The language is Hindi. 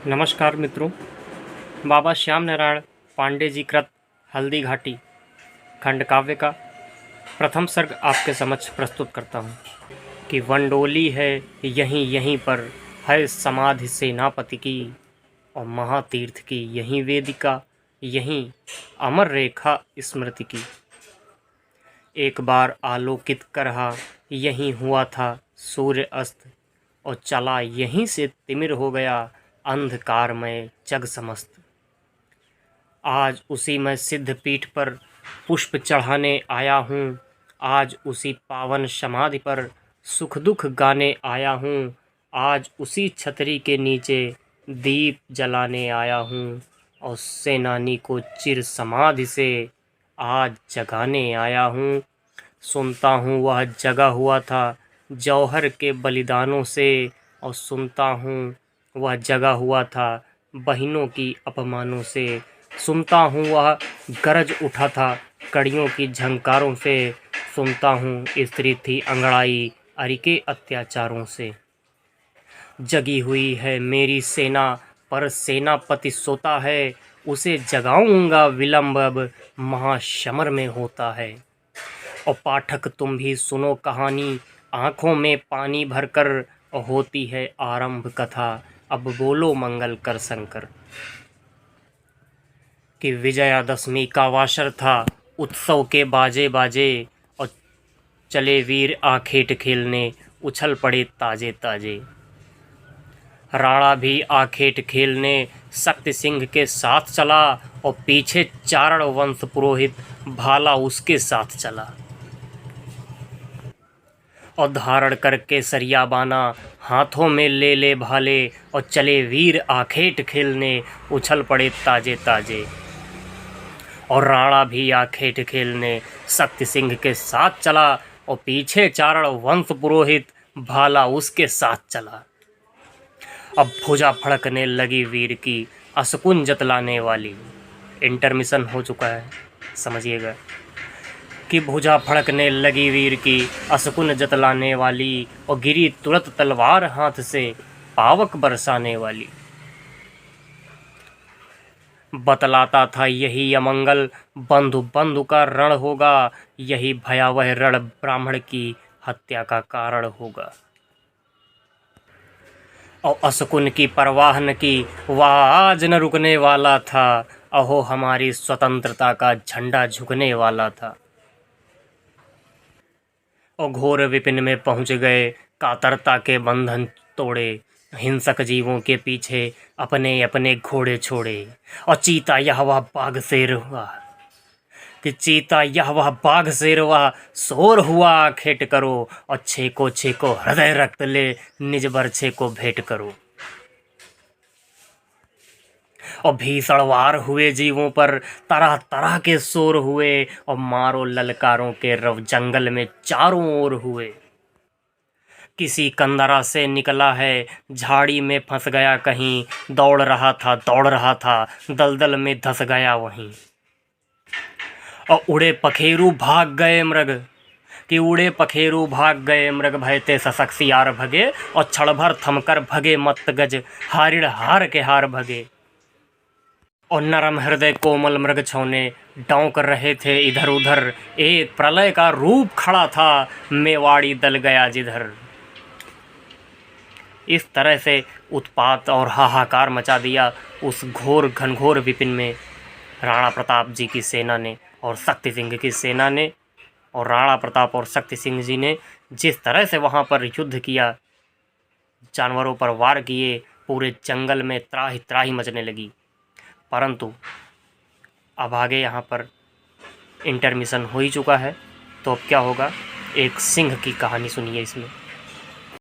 नमस्कार मित्रों। बाबा श्याम नारायण पांडे जी कृत हल्दी घाटी खंड काव्य का प्रथम सर्ग आपके समक्ष प्रस्तुत करता हूँ कि वंडोली है यहीं यहीं पर है समाधि सेनापति की, और महातीर्थ की यहीं वेदिका, यहीं अमर रेखा स्मृति की। एक बार आलोकित कर रहा यहीं हुआ था सूर्य अस्त, और चला यहीं से तिमिर हो गया अंधकारमय जग समस्त। आज उसी मैं सिद्ध पीठ पर पुष्प चढ़ाने आया हूँ, आज उसी पावन समाधि पर सुख दुख गाने आया हूँ, आज उसी छतरी के नीचे दीप जलाने आया हूँ, और सेनानी को चिर समाधि से आज जगाने आया हूँ। सुनता हूँ वह जगा हुआ था जौहर के बलिदानों से, और सुनता हूँ वह जगा हुआ था बहिनों की अपमानों से। सुनता हूँ वह गरज उठा था कड़ियों की झंकारों से। सुनता हूँ स्त्री थी अंगड़ाई अरि के अत्याचारों से। जगी हुई है मेरी सेना पर सेनापति सोता है, उसे जगाऊंगा विलंब अब महाशमर में होता है। और पाठक तुम भी सुनो कहानी आँखों में पानी भरकर, होती है आरंभ कथा अब बोलो मंगल कर शंकर। कि विजयादशमी का वाशर था उत्सव के बाजे बाजे, और चले वीर आखेट खेलने उछल पड़े ताजे ताजे। राणा भी आखेट खेलने शक्ति सिंह के साथ चला, और पीछे चारण वंश पुरोहित भाला उसके साथ चला। और धारण करके सरिया बाना हाथों में ले ले भाले, और चले वीर आखेट खेलने उछल पड़े ताजे ताजे। और राणा भी आखेट खेलने शक्ति सिंह के साथ चला, और पीछे चारण वंश पुरोहित भाला उसके साथ चला। अब भुजा फड़कने लगी वीर की असकुन जतलाने वाली। इंटरमिशन हो चुका है, समझिएगा। कि भुजा फड़कने लगी वीर की असकुन जतलाने वाली, और गिरी तुरंत तलवार हाथ से पावक बरसाने वाली। बतलाता था यही अमंगल बंधु बंधु का रण होगा, यही भयावह रण ब्राह्मण की हत्या का कारण होगा। और असकुन की परवाह न की वह आज न रुकने वाला था, अहो हमारी स्वतंत्रता का झंडा झुकने वाला था। और घोर विपिन में पहुंच गए कातरता के बंधन तोड़े, हिंसक जीवों के पीछे अपने अपने घोड़े छोड़े। और चीता यह वह बाघ शेर हुआ, कि चीता यह वह बाघ शेर हुआ शोर हुआ खेट करो, और छेको हृदय रक्त ले निज बरछे को भेंट करो। और भीषण वार हुए जीवों पर तरह तरह के शोर हुए, और मारो ललकारों के रव जंगल में चारों ओर हुए। किसी कंदरा से निकला है झाड़ी में फंस गया कहीं, दौड़ रहा था दलदल में धंस गया वहीं। और उड़े पखेरु भाग गए मृग, कि उड़े पखेरु भाग गए मृग भयते सशक सियार भगे, और क्षण भर थमकर भगे मत्त गज हारिण हार के हार भगे। और नरम हृदय कोमल मृग छौने डौंक रहे थे इधर उधर, एक प्रलय का रूप खड़ा था मेवाड़ी दल गया जिधर। इस तरह से उत्पात और हाहाकार मचा दिया उस घोर घनघोर विपिन में राणा प्रताप जी की सेना ने और शक्ति सिंह की सेना ने। और राणा प्रताप और शक्ति सिंह जी ने जिस तरह से वहाँ पर युद्ध किया, जानवरों पर वार किए, पूरे जंगल में त्राही त्राही मचने लगी। परंतु अब आगे यहाँ पर इंटरमिशन हो ही चुका है, तो अब क्या होगा, एक सिंह की कहानी सुनिए इसमें।